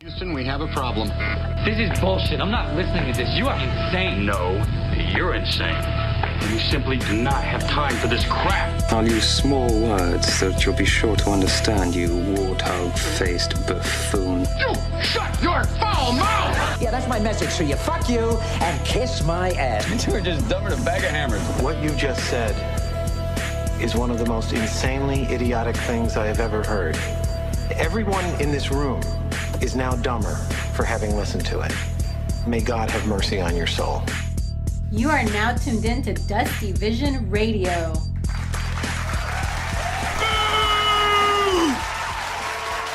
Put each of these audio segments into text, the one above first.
Houston, we have a problem. This is bullshit. I'm not listening to this. You are insane. No, you're insane. You simply do not have time for this crap. I'll use small words so that you'll be sure to understand, you warthog-faced buffoon. You shut your foul mouth! Yeah, that's my message for you. Fuck you and kiss my ass. You were just dumber than a bag of hammers. What you just said is one of the most insanely idiotic things I have ever heard. Everyone in this room is now dumber for having listened to it. May God have mercy on your soul. You are now tuned in to Dusty Vision Radio.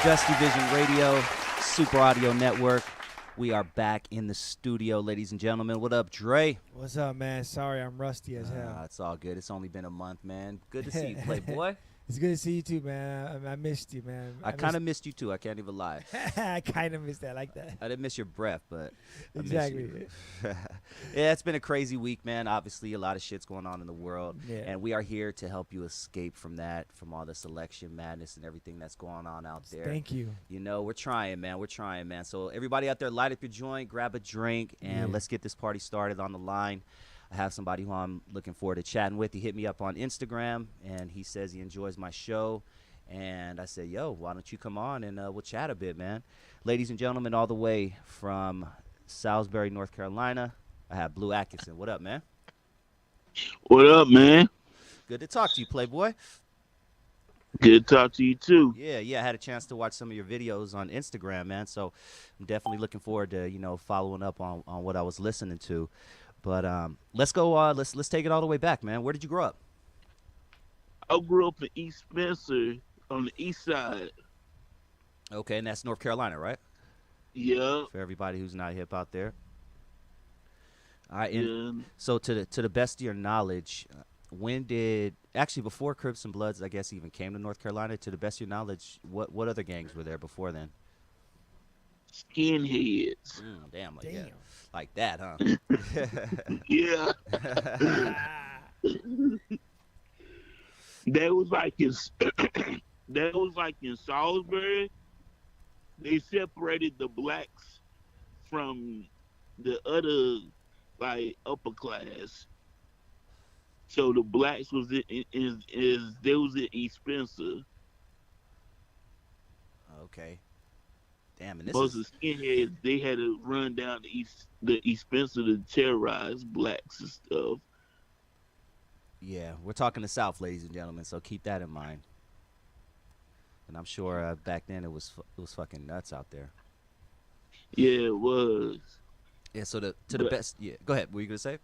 Dusty Vision Radio, Super Audio Network. We are back in the studio, ladies and gentlemen. What up, Dre? What's up, man? Sorry, I'm rusty as hell. It's all good. It's only been a month, man. Good to see you, Playboy. It's good to see you too, man. I missed you, man. I kind of missed you too. I can't even lie. I kind of missed that, like that. I didn't miss your breath, but exactly. I miss you. Yeah, it's been a crazy week, man. Obviously, a lot of shit's going on in the world, and we are here to help you escape from that, from all this election madness and everything that's going on out there. Thank you. You know, we're trying, man. We're trying, man. So everybody out there, light up your joint, grab a drink, and let's get this party started on the line. I have somebody who I'm looking forward to chatting with. He hit me up on Instagram, and he says he enjoys my show. And I said, yo, why don't you come on and we'll chat a bit, man. Ladies and gentlemen, all the way from Salisbury, North Carolina, I have Blue Atkinson. What up, man? What up, man? Good to talk to you, Playboy. Good to talk to you, too. Yeah, I had a chance to watch some of your videos on Instagram, man. So I'm definitely looking forward to, following up on what I was listening to. But let's go. Let's take it all the way back, man. Where did you grow up? I grew up in East Spencer on the east side. Okay, and that's North Carolina, right? Yeah. For everybody who's not hip out there. All right. And so to the best of your knowledge, before Crips and Bloods, I guess, even came to North Carolina? To the best of your knowledge, what other gangs were there before then? Skinheads. Damn. Yeah. Like that, huh? Yeah. That was like in Salisbury. They separated the blacks from the other, like, upper class. So the blacks was they was in East Spencer. Okay. Damn, and most of the skinheads, they had to run down the East Spencer to terrorize blacks and stuff. Yeah, we're talking the South, ladies and gentlemen, so keep that in mind. And I'm sure back then it was fucking nuts out there. Yeah, it was. Yeah, so the best. Yeah, go ahead. What were you gonna say?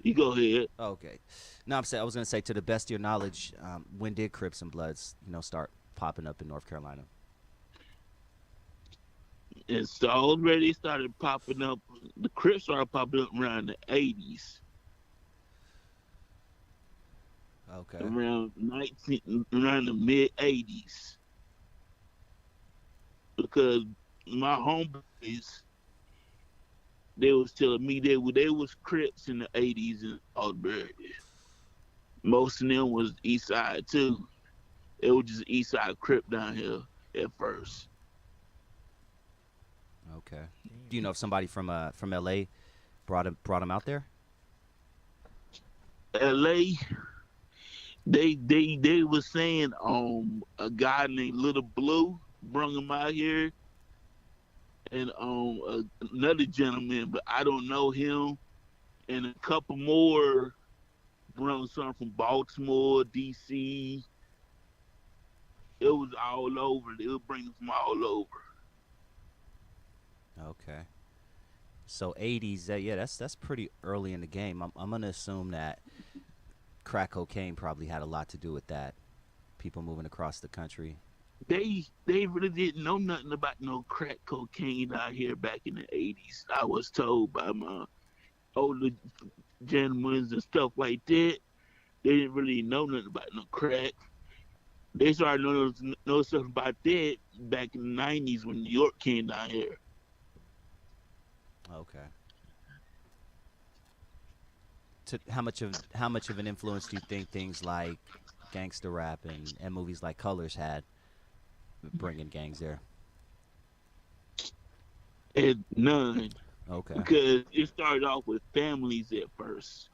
You go ahead. Okay. No, I was gonna say, to the best of your knowledge, when did Crips and Bloods, start popping up in North Carolina? And so already started popping up. The Crips started popping up around the 80s. Okay. Around the mid 80s. Because my homeboys, they was telling me they was Crips in the 80s in Salisbury. Most of them was East Side too. It was just East Side Crip down here at first. Okay. Do you know if somebody from LA brought him out there? LA, they was saying a guy named Little Blue brought him out here, and another gentleman, but I don't know him, and a couple more brought some from Baltimore, DC. It was all over. They would bring them from all over. Okay. So 80s, that's pretty early in the game. I'm gonna assume that crack cocaine probably had a lot to do with that. People moving across the country. They really didn't know nothing about no crack cocaine out here back in the 80s. I was told by my older gentlemen and stuff like that. They didn't really know nothing about no crack. They started know stuff about that back in the 90s when New York came down here. Okay. How much of an influence do you think things like gangster rap and movies like Colors had bringing gangs there? And none. Okay. Because it started off with families at first.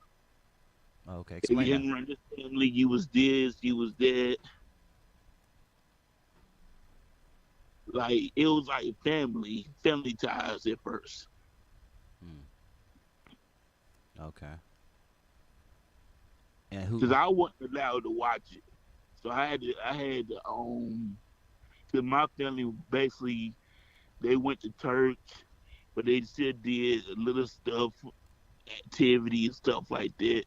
Okay. If you Explain that. didn't run this family, you was this, you was that. Like it was like family ties at first. Okay. And who? Because I wasn't allowed to watch it, so I had to. Cause my family basically they went to church, but they still did little stuff, activity and stuff like that.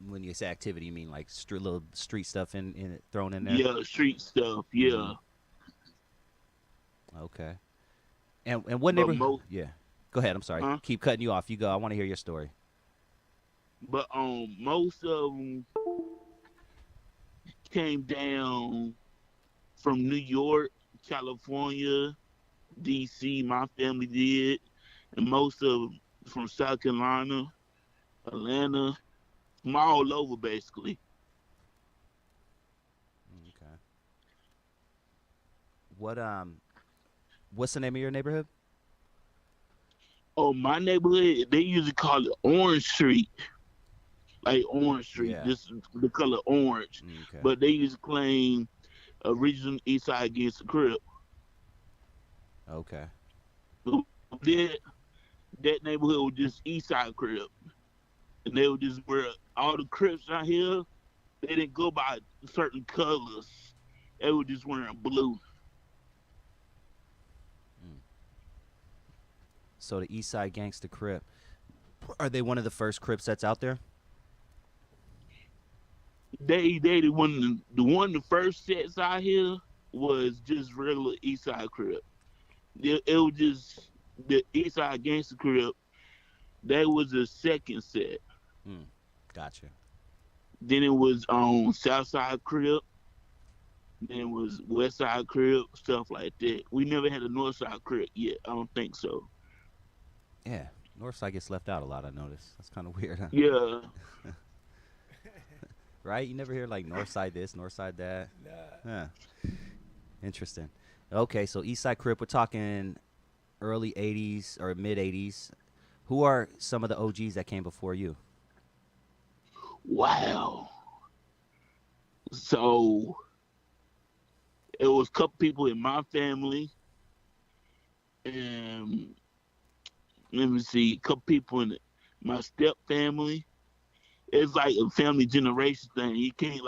When you say activity, you mean like little street stuff in it, thrown in there? Yeah, street stuff. Yeah. Okay. And what But neighborhood? Yeah. Go ahead. I'm sorry. Huh? Keep cutting you off. You go. I want to hear your story. But most of them came down from New York, California, D.C. My family did, and most of them from South Carolina, Atlanta, from all over basically. Okay. What's the name of your neighborhood? Oh, my neighborhood, they usually call it Orange Street. Like Orange Street, Yeah. just the color orange. Okay. But they used to claim original East Side against the Crip. Okay. That neighborhood was just East Side Crip. And they were just where all the Crips out here, they didn't go by certain colors. They were just wearing blue. So the East Side Gangsta Crip, are they one of the first Crips that's out there? They the one the first sets out here was just regular East Side Crip. It was just the East Side Gangsta Crip. That was the second set. Gotcha. Then it was South Side Crip. Then it was West Side Crip, stuff like that. We never had a North Side Crip yet. I don't think so. Yeah. North Side gets left out a lot, I noticed. That's kind of weird, huh? Yeah. Right? You never hear like North Side this, North Side that. Nah. Huh. Interesting. Okay, so East Side Crip, we're talking early 80s or mid 80s. Who are some of the OGs that came before you? Wow. So it was a couple people in my family, and let me see, a couple people in my step family. It's like a family generation thing. You can't like